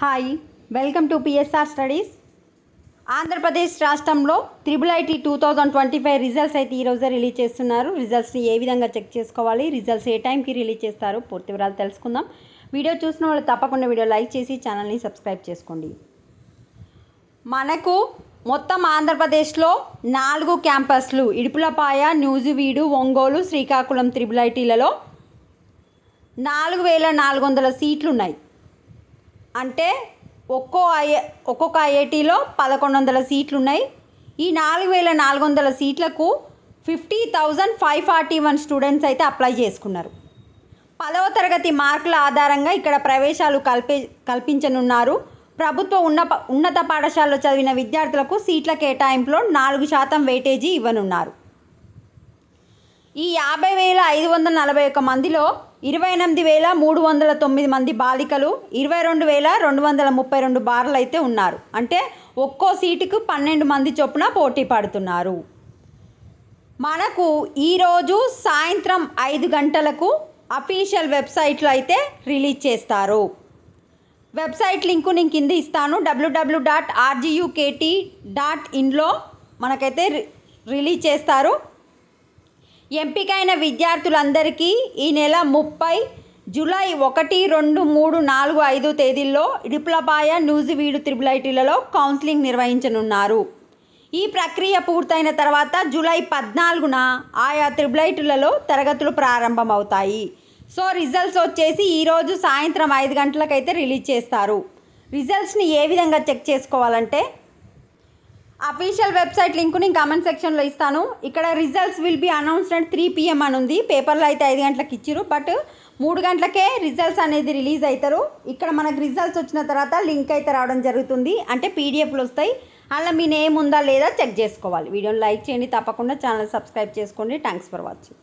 Hi welcome to PSR studies. Andhra Pradesh రాష్ట్రంలో IIIT 2025 results అయితే ఈరోజే రిలీజ్ చేస్తున్నారు. రిజల్ట్స్ని ఏ విధంగా చెక్ చేసుకోవాలి, రిజల్ట్స్ ఏ టైంకి రిలీజ్ చేస్తారు, పూర్తి వివరాలు తెలుసుకుందాం. వీడియో చూసిన వాళ్ళు తప్పకుండా వీడియో లైక్ చేసి ఛానల్ని సబ్స్క్రైబ్ చేసుకోండి. మనకు మొత్తం ఆంధ్రప్రదేశ్లో 4 క్యాంపస్లు ఇడుపులపాయ, నూజివీడు, ఒంగోలు, శ్రీకాకుళం IIITలలో 4400 సీట్లు ఉన్నాయి. అంటే ఒక్కొక్క ఐఐటీలో 1100 సీట్లు ఉన్నాయి. ఈ 4400 సీట్లకు 50,541 స్టూడెంట్స్ అయితే అప్లై చేసుకున్నారు. 10వ తరగతి మార్కుల ఆధారంగా ఇక్కడ ప్రవేశాలు కల్పించనున్నారు. ప్రభుత్వ ఉన్నత పాఠశాలలో చదివిన విద్యార్థులకు సీట్ల కేటాయింపులో 4% వెయిటేజీ ఇవ్వనున్నారు. ఈ 50,541 మందిలో 28,309 మంది బాలికలు, 22,232 బార్లు అయితే ఉన్నారు. అంటే ఒక్కో సీటుకు 12 మంది చొప్పున పోటీ పడుతున్నారు. మనకు ఈరోజు సాయంత్రం 5 గంటలకు అఫీషియల్ వెబ్సైట్లో అయితే రిలీజ్ చేస్తారు. వెబ్సైట్ లింకు నేను కింద ఇస్తాను. www.rgukt.inలో మనకైతే రిలీజ్ చేస్తారు. ఎంపికైన విద్యార్థులందరికీ ఈ నెల 30 జూలై 1, 2, 3, 4, 5 తేదీల్లో ఇడుపులపాయ, నూజివీడు IIITలలో కౌన్సిలింగ్ నిర్వహించనున్నారు. ఈ ప్రక్రియ పూర్తయిన తర్వాత జూలై 14న ఆయా IIITలలో తరగతులు ప్రారంభమవుతాయి. సో రిజల్ట్స్ వచ్చేసి ఈరోజు సాయంత్రం 5 గంటలకైతే రిలీజ్ చేస్తారు. రిజల్ట్స్ని ఏ విధంగా చెక్ చేసుకోవాలంటే అఫీషియల్ వెబ్సైట్ లింకు నేను కామెంట్ సెక్షన్లో ఇస్తాను. ఇక్కడ results will be announced at 3 PM అని ఉంది. పేపర్లో అయితే 5 గంటలకు ఇచ్చారు, బట్ 3 గంటలకే రిజల్ట్స్ అనేది రిలీజ్ అవుతారు. ఇక్కడ మనకు రిజల్ట్స్ వచ్చిన తర్వాత లింక్ అయితే రావడం జరుగుతుంది. అంటే PDFలు వస్తాయి. అలా మీ నేమ్ ఉందా లేదా చెక్ చేసుకోవాలి. వీడియోని లైక్ చేయండి, తప్పకుండా ఛానల్ సబ్స్క్రైబ్ చేసుకోండి. Thanks for watching.